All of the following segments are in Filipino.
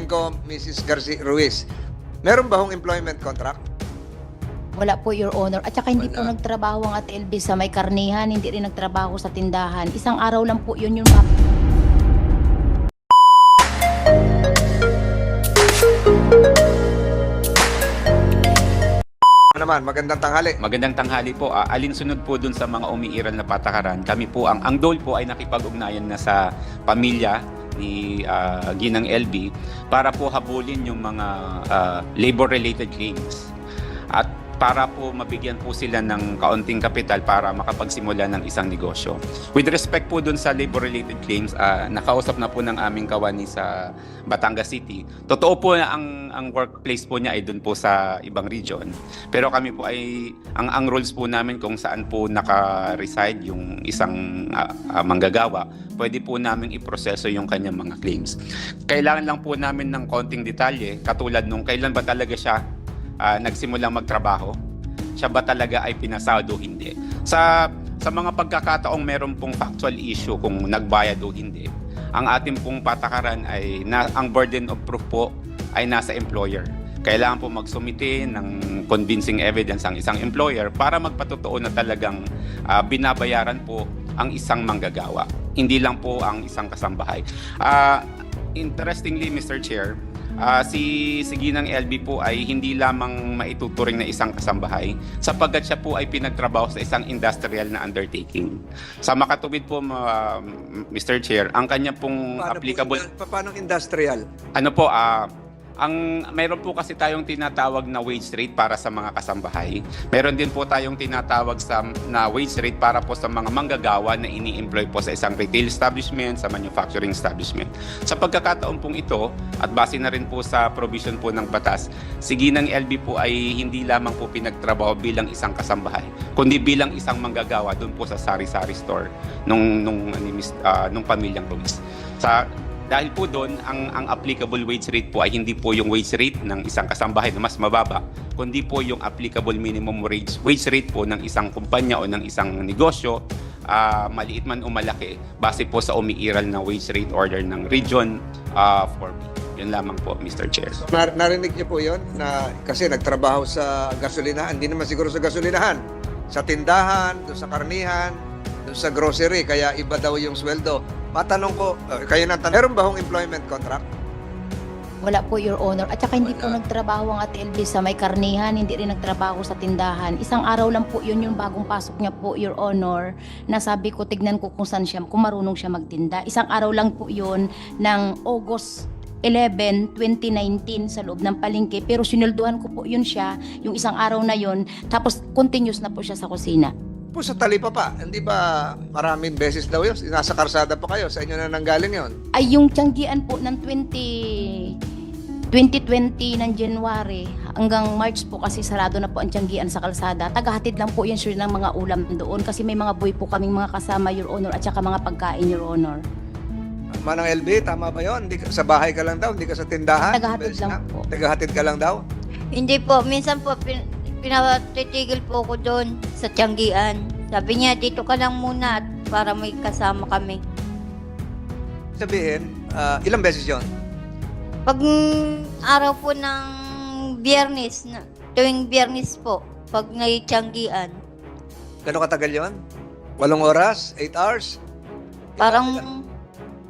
tatanungin ko, Mrs. Garcia Ruiz, meron ba hong employment contract? Wala po, Your Honor. At saka hindi po Wala. nagtrabaho ang Ate LB sa may karnihan, hindi rin nagtrabaho sa tindahan. Isang araw lang po yun yung Ano naman, magandang tanghali. Magandang tanghali po. Alinsunod po dun sa mga umiiral na patakaran. Kami po, ang DOL po ay nakipag-ugnayan na sa pamilya ni Ginang LB para po habulin yung mga labor-related claims. At para po mabigyan po sila ng kaunting kapital para makapagsimula ng isang negosyo. With respect po dun sa labor-related claims, nakausap na po ng aming kawani sa Batangas City. Totoo po na ang workplace po niya ay dun po sa ibang region. Pero kami po ay, ang rules po namin kung saan po naka-reside yung isang manggagawa, pwede po namin iproseso yung kanyang mga claims. Kailangan lang po namin ng konting detalye, katulad nung kailan ba talaga siya nagsimulang magtrabaho, siya ba talaga ay pinasahod o hindi. Sa mga pagkakataong meron pong factual issue kung nagbayad o hindi, ang ating pong patakaran ay ang burden of proof po ay nasa employer. Kailangan po magsumite ng convincing evidence ang isang employer para magpatotoo na talagang binabayaran po ang isang manggagawa, hindi lang po ang isang kasambahay. Interestingly, Mr. Chair, si Ginang LB po ay hindi lamang maituturing na isang kasambahay sapagkat siya po ay pinagtrabaho sa isang industrial na undertaking. Sa makatuwid po, Mr. Chair, ang kanya pong applicable... Paano industrial? Ano po, mayroon po kasi tayong tinatawag na wage rate para sa mga kasambahay. Meron din po tayong tinatawag na wage rate para po sa mga manggagawa na ini-employ po sa isang retail establishment, sa manufacturing establishment. Sa pagkakataon pong ito, at base na rin po sa provision po ng batas, si Ginang LB po ay hindi lamang po pinagtrabaho bilang isang kasambahay, kundi bilang isang manggagawa doon po sa sari-sari store nung pamilyang Ruiz. Dahil po doon, ang applicable wage rate po ay hindi po yung wage rate ng isang kasambahay na mas mababa, kundi po yung applicable minimum wage rate po ng isang kumpanya o ng isang negosyo, maliit man o malaki, base po sa umiiral na wage rate order ng Region 4B. Yun lamang po, Mr. Chair. So, narinig niyo po yun na kasi nagtrabaho sa gasolinahan, hindi naman siguro sa gasolinahan, sa tindahan, doon sa karnihan, doon sa grocery, kaya iba daw yung sweldo. Matanong ko, kayo na tanong, meron ba hong employment contract? Wala po, Your Honor. At saka hindi po Wala. nagtrabaho ang Ate LB sa may karnihan, hindi rin nagtrabaho sa tindahan. Isang araw lang po yun yung bagong pasok niya po, Your Honor, na sabi ko, tignan ko kung saan siya, kung marunong siya magtinda. Isang araw lang po yun ng August 11, 2019 sa loob ng palengke. Pero sinulduhan ko po yun siya, yung isang araw na yun, tapos continuous na po siya sa kusina. Po sa Talipa pa, hindi ba maraming beses daw yun? Nasa karsada pa kayo, sa inyo na nanggaling yun. Ay yung tiyanggian po ng 2020 ng January hanggang March po kasi sarado na po ang tiyanggian sa kalsada. Tagahatid lang po yan sure ng mga ulam doon kasi may mga boy po kaming mga kasama, Your Honor, at saka mga pagkain, Your Honor. Manang LB, tama ba yun? Sa bahay ka lang daw, hindi ka sa tindahan? Tagahatid lang po. Tagahatid ka lang daw? Hindi po, minsan po pinatitigil po ko doon sa tiyanggian. Sabi niya, dito ka lang muna at para may kasama kami. Sabihin, ilang beses yun? Pag araw po ng Biyernes, tuwing Biyernes po, pag may tiyanggian, Gano'ng katagal yun? 8 oras? 8 hours? parang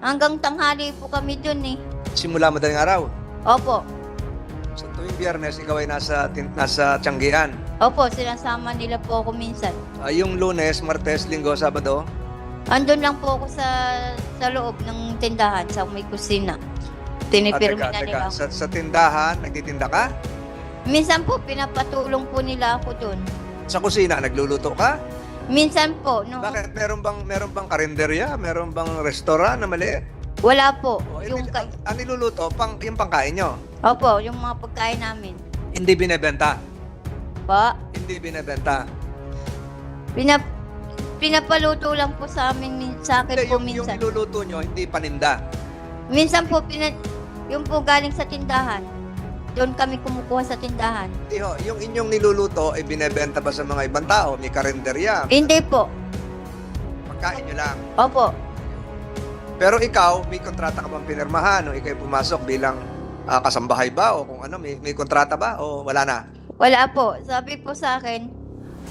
hanggang tanghali po kami doon eh. Simula madaling araw. Opo, So tuwing Biyernes, ikaw ay nasa tiyanggian. opo, sinasama nila po ako minsan. Yung Lunes, Martes, Linggo, Sabado, Andun lang po ako sa loob ng tindahan, sa may kusina. Tinipirmi na nila ako. Sa tindahan, nagtitinda ka? Minsan po, pinapatulong po nila ako doon. Sa kusina, nagluluto ka? Minsan po, no, Bakit? Meron bang karinderya? Meron bang restaurant na maliit? wala po. O, Yung ang niluluto, yung pangkain nyo? Opo, yung mga pagkain namin. Hindi binebenta. Pa, Hindi binebenta. pinapaluto lang po sa amin, sa akin Hindi, po yung minsan. niluluto nyo, hindi paninda. Minsan po, yung po galing sa tindahan. Doon kami kumukuha sa tindahan. Hindi ho, yung inyong niluluto ay binebenta ba sa mga ibang tao? May karinderya? Hindi po. Pagkain nyo lang. Opo. Pero ikaw, may kontrata ka bang pinirmahan o ikaw pumasok bilang kasambahay ba o kung ano, may kontrata ba o wala na? Wala po. Sabi po sa akin,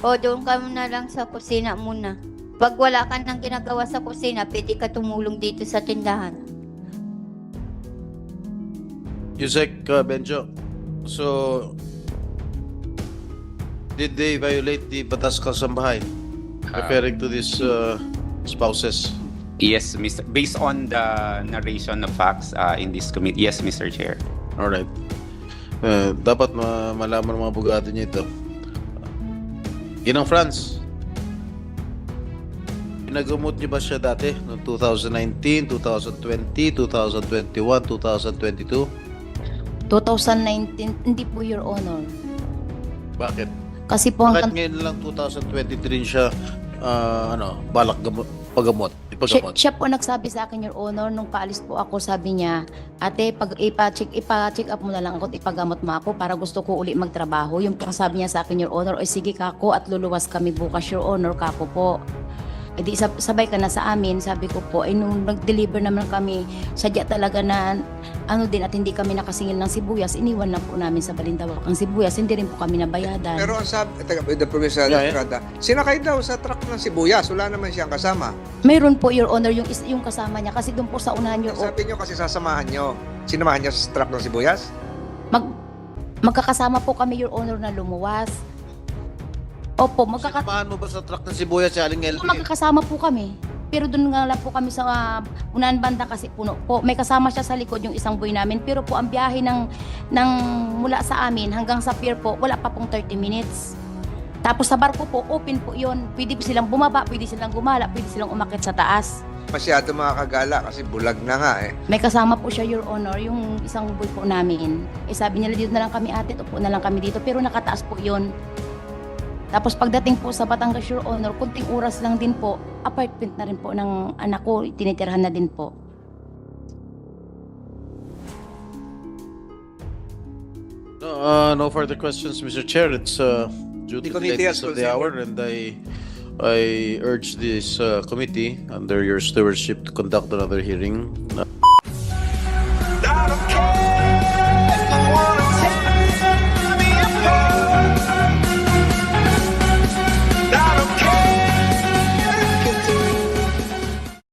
o doon ka muna lang sa kusina muna. Pag wala ka nang ginagawa sa kusina, pwede ka tumulong dito sa tindahan. Yusek Benjo, so did they violate the Batas Kasambahay referring to these spouses? Yes, Mr. Based on the narration of facts in this committee, yes, Mr. Chair. Alright. Dapat malaman ng mga abogado niya ito. Ginang Franz, pinagamot niyo ba siya dati? Noong 2019, 2020, 2021, 2022? 2019, hindi po, Your Honor. Bakit? Kasi po Bakit hanggang ngayon lang 2023 siya balak pagamot? Ipagamot? siya po nagsabi sa akin, Your Honor, nung paalis po ako, sabi niya, ate, pag ipa-check up mo na lang ako at ipagamot mo ako para gusto ko uli magtrabaho. Yung po sabi niya sa akin, Your Honor, sige kako at luluwas kami bukas, Your Honor, kako po. E di sabay ka na sa amin, sabi ko po, nung nag-deliver naman kami, sadya talaga na din at hindi kami nakasingil ng sibuyas, iniwan lang po namin sa Balintawak ang sibuyas, hindi rin po kami nabayadan. Pero ang sabi, with the provincial Yeah, Estrada, sinakay daw sa truck ng sibuyas, wala naman siyang kasama. Mayroon po, Your Honor, yung kasama niya, kasi doon po sa unahan, Your Honor, Sabi niyo kasi sasamahan niyo. Sinamahan niyo sa truck ng sibuyas? magkakasama po kami, Your Honor, na lumuwas. Opo, Sinamahan mo ba sa truck ng sibuyas si Aling LB? magkakasama po kami. Pero doon nga lang po kami sa unahan banda kasi puno po. May kasama siya sa likod yung isang boy namin. Pero po ang biyahe ng mula sa amin hanggang sa pier po, wala pa pong 30 minutes. Tapos sa barko po, open po yun. Pwede po silang bumaba, pwede silang gumala, pwede silang umakyat sa taas. Masyado makakagala kasi bulag na nga eh. May kasama po siya, Your Honor, yung isang boy po namin. Sabi nila, dito na lang kami ate, upo na lang kami dito. Pero nakataas po yun. Tapos pagdating po sa Batangas, Your Honor, kunting oras lang din po, apartment na rin po ng anak ko, tinitirhan na din po. No further questions, Mr. Chair. It's due to The the committee lateness has of the hour, and I urge this committee under your stewardship to conduct another hearing